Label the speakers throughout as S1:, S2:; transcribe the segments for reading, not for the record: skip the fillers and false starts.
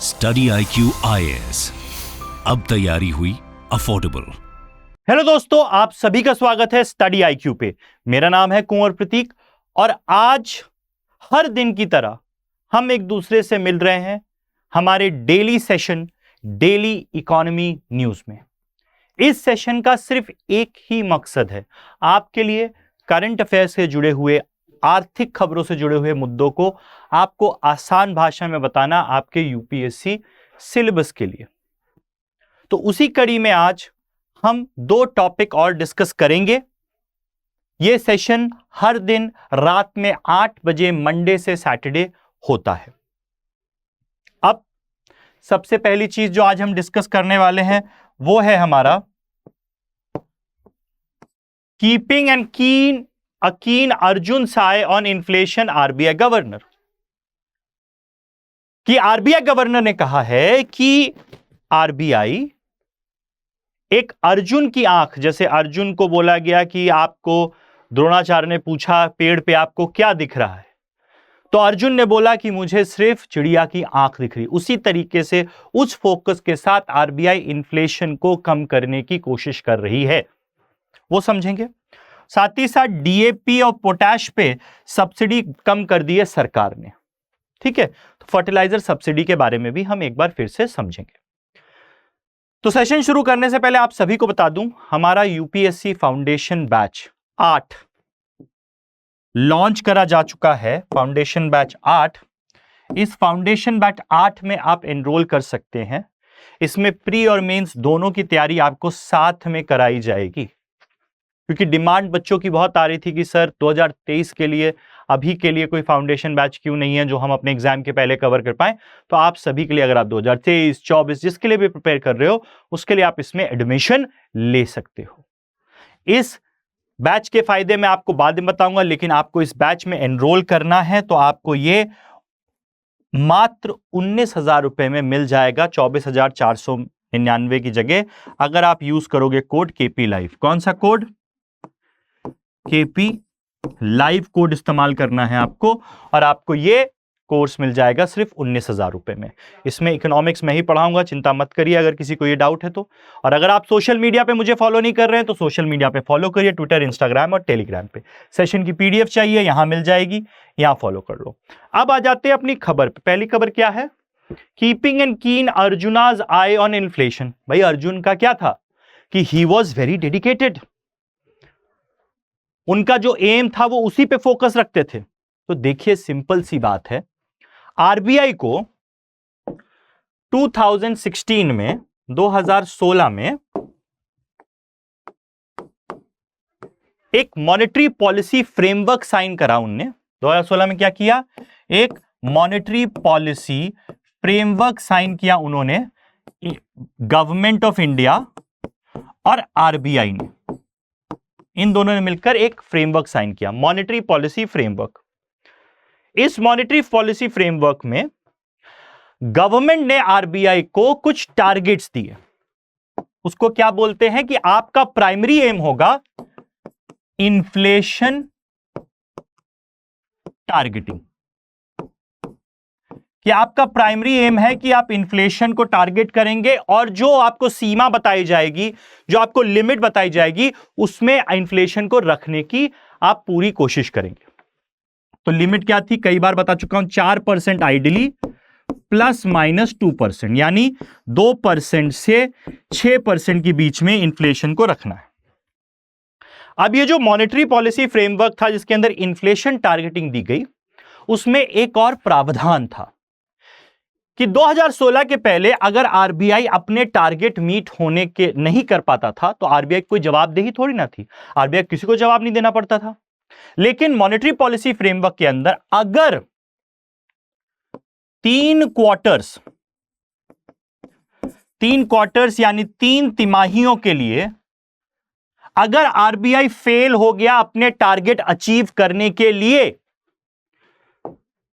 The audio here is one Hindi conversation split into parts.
S1: स्टडी IQ IAS, अब तैयारी हुई अफोर्डेबल।
S2: हेलो दोस्तों, आप सभी का स्वागत है स्टडी IQ पे। मेरा नाम है कुंवर प्रतीक और आज हर दिन की तरह हम एक दूसरे से मिल रहे हैं हमारे daily session daily economy news में। इस सेशन का सिर्फ एक ही मकसद है, आपके लिए करंट अफेयर से जुड़े हुए, आर्थिक खबरों से जुड़े हुए मुद्दों को आपको आसान भाषा में बताना आपके यूपीएससी सिलेबस के लिए। तो उसी कड़ी में आज हम दो टॉपिक और डिस्कस करेंगे। यह सेशन हर दिन रात में 8 बजे मंडे से सैटरडे होता है। अब सबसे पहली चीज जो आज हम डिस्कस करने वाले हैं वो है हमारा कीपिंग एंड कीन Arjun Sai on inflation RBI governor. कि आरबीआई गवर्नर ने कहा है कि आरबीआई एक अर्जुन की आंख, जैसे अर्जुन को बोला गया कि आपको द्रोणाचार्य ने पूछा पेड़ पे आपको क्या दिख रहा है, तो अर्जुन ने बोला कि मुझे सिर्फ चिड़िया की आंख दिख रही। उसी तरीके से उस फोकस के साथ आरबीआई इन्फ्लेशन को कम करने की कोशिश कर रही है, वो समझेंगे। साथ ही साथ डीएपी और पोटैश पे सब्सिडी कम कर दी है सरकार ने, ठीक है। तो फर्टिलाइजर सब्सिडी के बारे में भी हम एक बार फिर से समझेंगे। तो सेशन शुरू करने से पहले आप सभी को बता दूं, हमारा यूपीएससी फाउंडेशन बैच 8 लॉन्च करा जा चुका है। फाउंडेशन बैच 8, इस फाउंडेशन बैच 8 में आप एनरोल कर सकते हैं। इसमें प्री और मेंस दोनों की तैयारी आपको साथ में कराई जाएगी, क्योंकि डिमांड बच्चों की बहुत आ रही थी कि सर 2023 के लिए अभी के लिए कोई फाउंडेशन बैच क्यों नहीं है जो हम अपने एग्जाम के पहले कवर कर पाएं। तो आप सभी के लिए, अगर आप 2023, 24 जिसके लिए भी प्रिपेयर कर रहे हो, उसके लिए आप इसमें एडमिशन ले सकते हो। इस बैच के फायदे मैं आपको बाद में बताऊंगा, लेकिन आपको इस बैच में एनरोल करना है तो आपको ये मात्र 19,000 रुपए में मिल जाएगा, 24,499 की जगह, अगर आप यूज करोगे कोड केपी लाइव। कौन सा कोड? केपी लाइव कोड इस्तेमाल करना है आपको, और आपको ये कोर्स मिल जाएगा सिर्फ 19,000 रुपए में। इसमें इकोनॉमिक्स में ही पढ़ाऊंगा, चिंता मत करिए अगर किसी को ये डाउट है तो। और अगर आप सोशल मीडिया पे मुझे फॉलो नहीं कर रहे हैं तो सोशल मीडिया पे फॉलो करिए, ट्विटर, इंस्टाग्राम और टेलीग्राम पे। सेशन की पीडीएफ चाहिए, यहां मिल जाएगी, यहां फॉलो कर लो। अब आ जाते हैं अपनी खबर पे। पहली खबर क्या है? कीपिंग एंड कीन अर्जुनाज आई ऑन इन्फ्लेशन। भाई अर्जुन का क्या था कि ही वॉज वेरी डेडिकेटेड, उनका जो एम था वो उसी पे फोकस रखते थे। तो देखिए सिंपल सी बात है, आरबीआई को 2016 में 2016 में एक मॉनेटरी पॉलिसी फ्रेमवर्क साइन करा उनने। 2016 में क्या किया? एक मॉनेटरी पॉलिसी फ्रेमवर्क साइन किया उन्होंने, गवर्नमेंट ऑफ इंडिया और आरबीआई ने, इन दोनों ने मिलकर एक फ्रेमवर्क साइन किया, मॉनेटरी पॉलिसी फ्रेमवर्क। इस मॉनेटरी पॉलिसी फ्रेमवर्क में गवर्नमेंट ने आरबीआई को कुछ टारगेट्स दिए। उसको क्या बोलते हैं कि आपका प्राइमरी एम होगा इन्फ्लेशन टारगेटिंग, कि आपका प्राइमरी एम है कि आप इन्फ्लेशन को टारगेट करेंगे, और जो आपको सीमा बताई जाएगी, जो आपको लिमिट बताई जाएगी, उसमें इन्फ्लेशन को रखने की आप पूरी कोशिश करेंगे। तो लिमिट क्या थी? कई बार बता चुका हूं, 4% आइडियली प्लस माइनस 2%, यानी 2% से 6% के बीच में इन्फ्लेशन को रखना है। अब ये जो मॉनेटरी पॉलिसी फ्रेमवर्क था जिसके अंदर इन्फ्लेशन टारगेटिंग दी गई, उसमें एक और प्रावधान था कि 2016 के पहले अगर आरबीआई अपने टारगेट मीट होने के नहीं कर पाता था तो आरबीआई कोई जवाबदेही थोड़ी ना थी, आरबीआई किसी को जवाब नहीं देना पड़ता था। लेकिन मॉनेटरी पॉलिसी फ्रेमवर्क के अंदर अगर 3 क्वार्टर्स यानी 3 तिमाहियों के लिए अगर आरबीआई फेल हो गया अपने टारगेट अचीव करने के लिए,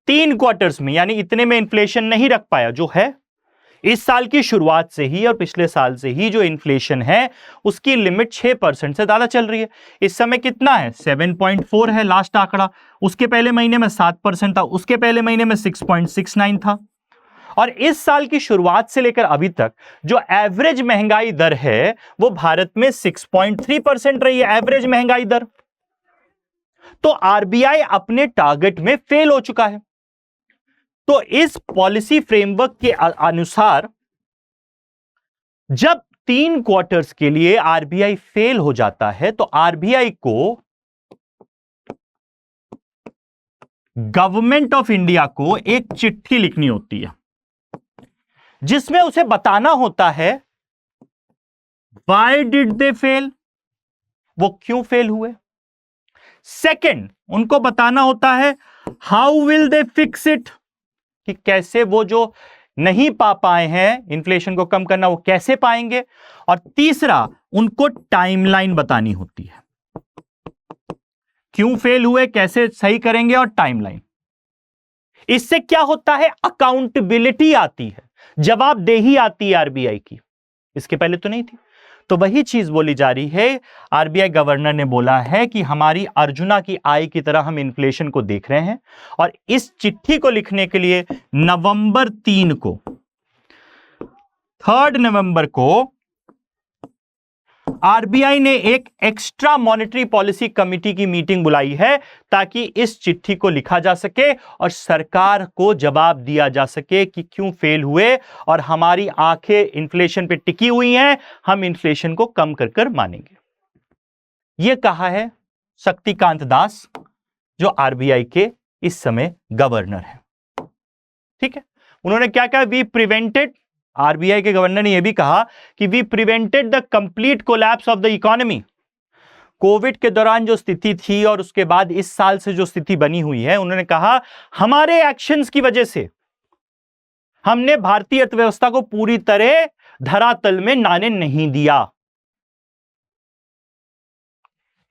S2: 3 क्वार्टर्स में, यानी इतने में इन्फ्लेशन नहीं रख पाया, जो है इस साल की शुरुआत से ही और पिछले साल से ही जो इन्फ्लेशन है उसकी लिमिट 6% से ज्यादा चल रही है। इस समय कितना है? 7.4 है लास्ट आंकड़ा। उसके पहले महीने में 7% था, उसके पहले महीने में 6.69 था। और इस साल की शुरुआत से लेकर अभी तक जो एवरेज महंगाई दर है वो भारत में 6.3% रही है, एवरेज महंगाई दर। तो आरबीआई अपने टारगेट में फेल हो चुका है। तो इस पॉलिसी फ्रेमवर्क के अनुसार जब 3 क्वार्टर्स के लिए आरबीआई फेल हो जाता है तो आरबीआई को गवर्नमेंट ऑफ इंडिया को एक चिट्ठी लिखनी होती है जिसमें उसे बताना होता है व्हाई डिड दे फेल, वो क्यों फेल हुए। सेकंड, उनको बताना होता है how will they fix it, कि कैसे वो जो नहीं पा पाए हैं इन्फ्लेशन को कम करना वो कैसे पाएंगे। और तीसरा, उनको टाइमलाइन बतानी होती है, क्यों फेल हुए, कैसे सही करेंगे और टाइमलाइन। इससे क्या होता है, अकाउंटेबिलिटी आती है, जवाबदेही आती है आरबीआई की, इसके पहले तो नहीं थी। तो वही चीज बोली जा रही है, आरबीआई गवर्नर ने बोला है कि हमारी अर्जुना की आय की तरह हम इन्फ्लेशन को देख रहे हैं। और इस चिट्ठी को लिखने के लिए नवंबर 3 को, 3 नवंबर को आरबीआई ने एक एक्स्ट्रा मॉनेटरी पॉलिसी कमेटी की मीटिंग बुलाई है ताकि इस चिट्ठी को लिखा जा सके और सरकार को जवाब दिया जा सके कि क्यों फेल हुए और हमारी आंखें इन्फ्लेशन पे टिकी हुई हैं, हम इन्फ्लेशन को कम कर कर मानेंगे। यह कहा है शक्तिकांत दास जो आरबीआई के इस समय गवर्नर है। ठीक है, उन्होंने क्या कहा, वी प्रिवेंटेड, आरबीआई के गवर्नर ने यह भी कहा कि we prevented the complete collapse of the economy. COVID के दौरान जो स्थिति थी और उसके बाद इस साल से जो स्थिति बनी हुई है, उन्होंने कहा हमारे एक्शंस की वजह से हमने भारतीय अर्थव्यवस्था को पूरी तरह धरातल में नाने नहीं दिया,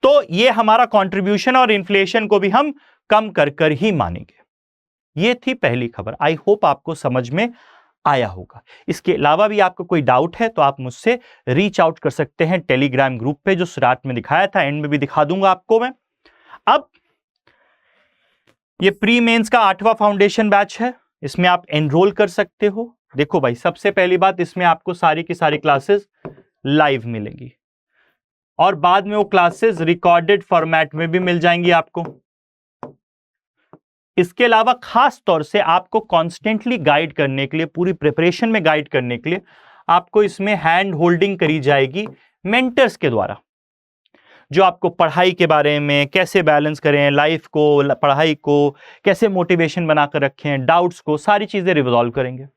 S2: तो यह हमारा कंट्रीब्यूशन और इन्फ्लेशन को भी हम कम कर कर ही मानेंगे। यह थी पहली खबर। आई होप आपको समझ में आया होगा। इसके अलावा भी आपको कोई डाउट है तो आप मुझसे रीच आउट कर सकते हैं टेलीग्राम ग्रुप पे, जो स्टार्ट में दिखाया था, एंड में भी दिखा दूंगा आपको मैं। अब ये प्री मेंस का 8वां फाउंडेशन बैच है, इसमें आप एनरोल कर सकते हो। देखो भाई, सबसे पहली बात, इसमें आपको सारी की सारी क्लासेस लाइव मिलेंगी और बाद में वो क्लासेस रिकॉर्डेड फॉर्मेट में भी मिल जाएंगी आपको। इसके अलावा खास तौर से आपको कॉन्स्टेंटली गाइड करने के लिए, पूरी प्रिपरेशन में गाइड करने के लिए आपको इसमें हैंड होल्डिंग करी जाएगी मेंटर्स के द्वारा, जो आपको पढ़ाई के बारे में कैसे बैलेंस करें, लाइफ को, पढ़ाई को कैसे मोटिवेशन बनाकर रखें, डाउट्स को, सारी चीजें रिजॉल्व करेंगे।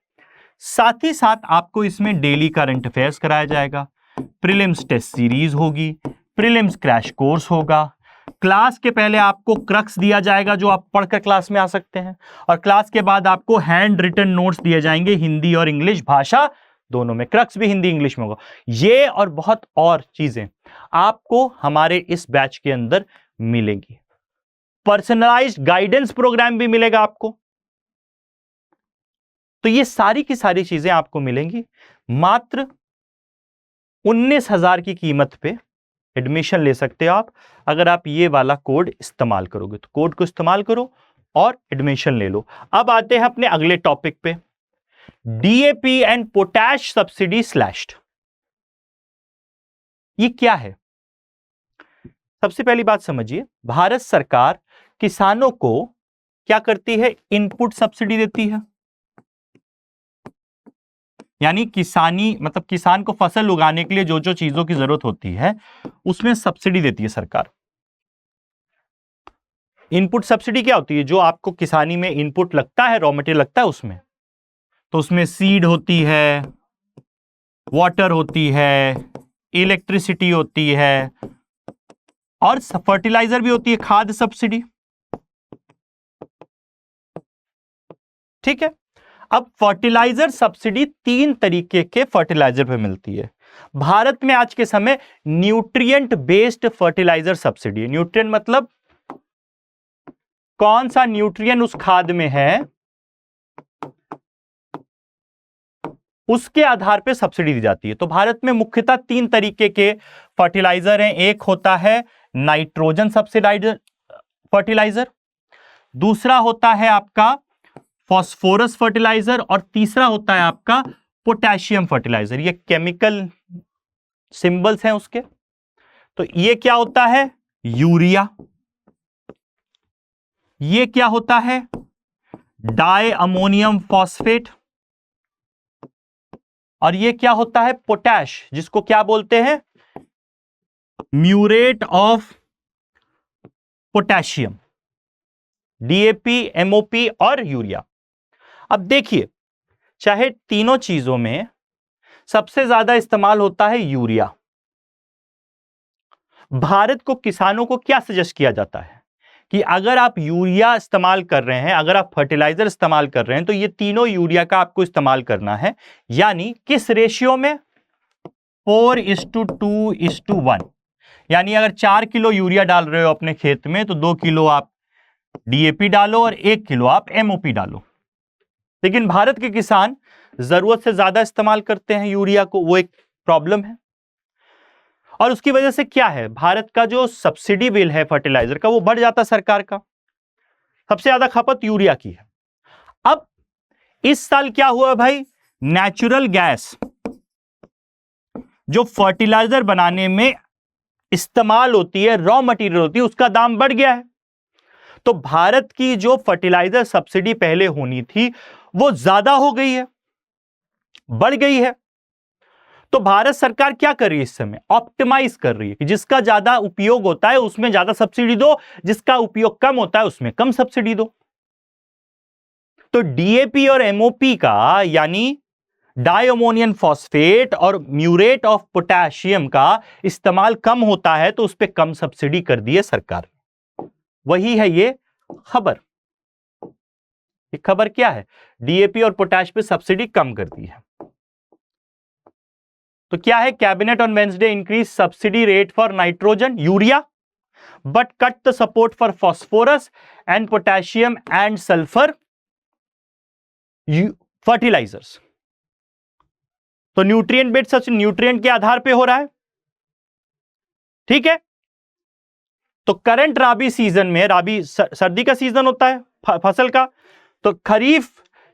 S2: साथ ही साथ आपको इसमें डेली करंट अफेयर्स कराया जाएगा, प्रीलिम्स टेस्ट सीरीज होगी, प्रीलिम्स क्रैश कोर्स होगा, क्लास के पहले आपको क्रक्स दिया जाएगा जो आप पढ़कर क्लास में आ सकते हैं, और क्लास के बाद आपको हैंड रिटन नोट्स दिए जाएंगे हिंदी और इंग्लिश भाषा दोनों में, क्रक्स भी हिंदी इंग्लिश में होगा। ये और बहुत और चीजें आपको हमारे इस बैच के अंदर मिलेंगी। पर्सनलाइज्ड गाइडेंस प्रोग्राम भी मिलेगा आपको। तो ये सारी की सारी चीजें आपको मिलेंगी मात्र 19,000 की कीमत पे एडमिशन ले सकते हो आप, अगर आप ये वाला कोड इस्तेमाल करोगे। तो कोड को इस्तेमाल करो और एडमिशन ले लो। अब आते हैं अपने अगले टॉपिक पे, DAP and potash subsidy slashed. ये क्या है? सबसे पहली बात समझिए, भारत सरकार किसानों को क्या करती है, इनपुट सब्सिडी देती है। यानी किसानी मतलब किसान को फसल उगाने के लिए जो जो चीजों की जरूरत होती है उसमें सब्सिडी देती है सरकार। इनपुट सब्सिडी क्या होती है? जो आपको किसानी में इनपुट लगता है, रॉ मटेरियल लगता है उसमें, तो उसमें सीड होती है, वाटर होती है, इलेक्ट्रिसिटी होती है और फर्टिलाइजर भी होती है, खाद सब्सिडी। ठीक है, अब फर्टिलाइजर सब्सिडी 3 तरीके के फर्टिलाइजर पे मिलती है भारत में आज के समय। न्यूट्रिएंट बेस्ड फर्टिलाइजर सब्सिडी है। न्यूट्रिएंट मतलब कौन सा न्यूट्रिएंट उस खाद में है, उसके आधार पे सब्सिडी दी जाती है। तो भारत में मुख्यतः 3 तरीके के फर्टिलाइजर हैं। एक होता है नाइट्रोजन सब्सिडाइज्ड फर्टिलाइजर, दूसरा होता है आपका फॉस्फोरस फर्टिलाइजर और तीसरा होता है आपका पोटेशियम फर्टिलाइजर। ये केमिकल सिंबल्स हैं उसके। तो ये क्या होता है? यूरिया। ये क्या होता है? Di ammonium phosphate. और ये क्या होता है? पोटैश, जिसको क्या बोलते हैं? Muriate of potassium, DAP, MOP और यूरिया। अब देखिए, चाहे तीनों चीजों में सबसे ज्यादा इस्तेमाल होता है यूरिया। भारत को, किसानों को क्या सजेस्ट किया जाता है कि अगर आप यूरिया इस्तेमाल कर रहे हैं, अगर आप फर्टिलाइजर इस्तेमाल कर रहे हैं, तो ये तीनों यूरिया का आपको इस्तेमाल करना है। यानी किस रेशियो में? 4:2:1। यानी अगर 4 किलो यूरिया डाल रहे हो अपने खेत में, तो 2 किलो आप डीएपी डालो और 1 किलो आप एमओपी डालो। लेकिन भारत के किसान जरूरत से ज्यादा इस्तेमाल करते हैं यूरिया को, वो एक प्रॉब्लम है। और उसकी वजह से क्या है? भारत का जो सब्सिडी बिल है फर्टिलाइजर का, वो बढ़ जाता है सरकार का। सबसे ज्यादा खपत यूरिया की है। अब इस साल क्या हुआ भाई? नेचुरल गैस जो फर्टिलाइजर बनाने में इस्तेमाल होती है, रॉ मटेरियल होती है, उसका दाम बढ़ गया है। तो भारत की जो फर्टिलाइजर सब्सिडी पहले होनी थी, वो ज्यादा हो गई है, बढ़ गई है। तो भारत सरकार क्या कर रही है इस समय? ऑप्टिमाइज कर रही है कि जिसका ज्यादा उपयोग होता है उसमें ज्यादा सब्सिडी दो, जिसका उपयोग कम होता है उसमें कम सब्सिडी दो। तो डीएपी और एमओपी का, यानी डायमोनियम फॉस्फेट और म्यूरेट ऑफ पोटेशियम का इस्तेमाल कम होता है, तो उस पर कम सब्सिडी कर दी है सरकार। वही है ये खबर। ये खबर क्या है? डीएपी और पोटैश पे सब्सिडी कम कर दी है। तो क्या है? Cabinet on Wednesday increase subsidy rate for nitrogen, urea, but cut the support for phosphorus and potassium and sulphur fertilisers. तो न्यूट्रिएंट बेस्ड सब्सिडी न्यूट्रिएंट के आधार पे हो रहा है, ठीक है। तो करंट राबी सीजन में, राबी सर्दी का सीजन होता है फसल का, तो kharif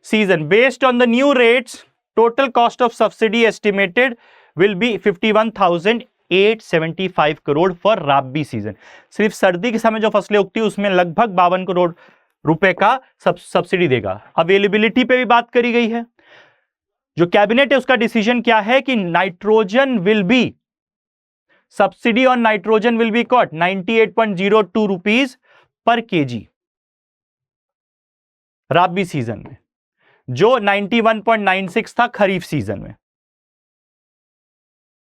S2: season based on the new rates, total cost of subsidy estimated will be 51,875 crore for rabi season. सिर्फ सर्दी के समय जो फसलें उगती है उसमें लगभग 52 करोड़ रुपए का सब्सिडी देगा। अवेलेबिलिटी पे भी बात करी गई है। जो कैबिनेट है उसका डिसीजन क्या है कि nitrogen will be, subsidy on nitrogen will be cut 98.02 rupees per KG rabi season में, जो 91.96 था खरीफ सीजन में,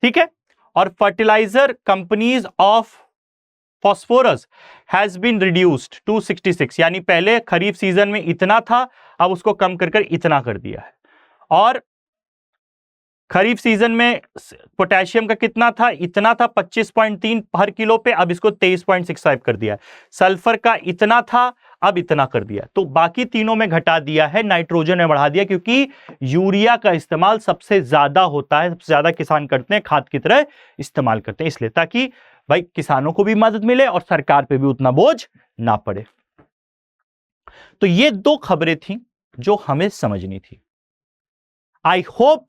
S2: ठीक है। और fertiliser companies of phosphorus has been reduced to 66, यानी पहले खरीफ सीजन में इतना था, अब उसको कम कर इतना कर दिया है। और खरीफ सीजन में पोटेशियम का कितना था? इतना था 25.3 हर किलो पे, अब इसको 23.65 कर दिया है। सल्फर का इतना था, अब इतना कर दिया। तो बाकी तीनों में घटा दिया है, नाइट्रोजन में बढ़ा दिया, क्योंकि यूरिया का इस्तेमाल सबसे ज्यादा होता है, सबसे ज्यादा किसान करते हैं, खाद की तरह इस्तेमाल करते हैं, इसलिए ताकि भाई किसानों को भी मदद मिले और सरकार पे भी उतना बोझ ना पड़े। तो ये दो खबरें थी जो हमें समझनी थी। आई होप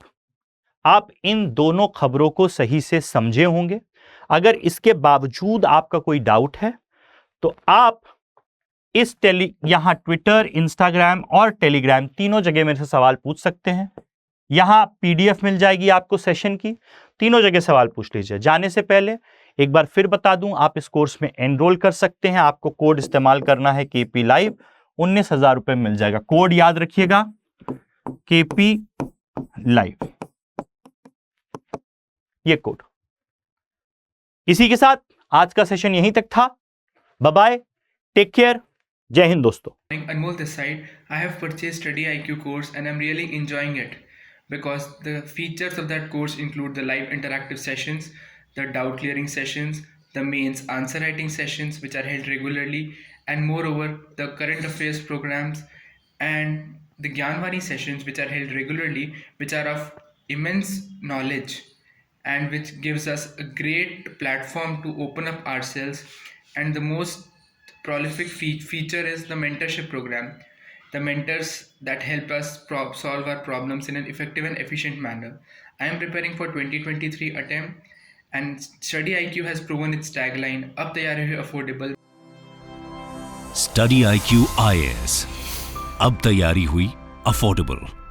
S2: आप इन दोनों खबरों को सही से समझे होंगे। अगर इसके बावजूद आपका कोई डाउट है तो आप इस यहां ट्विटर, इंस्टाग्राम और टेलीग्राम तीनों जगह मेरे से सवाल पूछ सकते हैं। यहां पीडीएफ मिल जाएगी आपको सेशन की, तीनों जगह सवाल पूछ लीजिए। जाने से पहले एक बार फिर बता दूं, आप इस कोर्स में एनरोल कर सकते हैं। आपको कोड इस्तेमाल करना है केपी लाइव, 19,000 रुपए मिल जाएगा। कोड याद रखिएगा, केपी लाइव, ये कोड। इसी के साथ आज का सेशन यहीं तक था। बाय बाय, टेक केयर, जय हिंद दोस्तों।
S3: Anmol this side. I have purchased Study IQ course and I'm really enjoying it because the features of that course include the live interactive sessions, the doubt clearing sessions, the mains answer writing sessions which are held regularly, and moreover the current affairs programs and the Gyanvani sessions which are held regularly, which are of immense knowledge and which gives us a great platform to open up ourselves. And the most prolific feature is the mentorship program the mentors that help us solve our problems in an effective and efficient manner. I am preparing for 2023 attempt, and Study IQ has proven its tagline, "Ab तैयारी हुई affordable."
S1: स्टडी IQ IAS, अब तैयारी हुई अफोर्डेबल।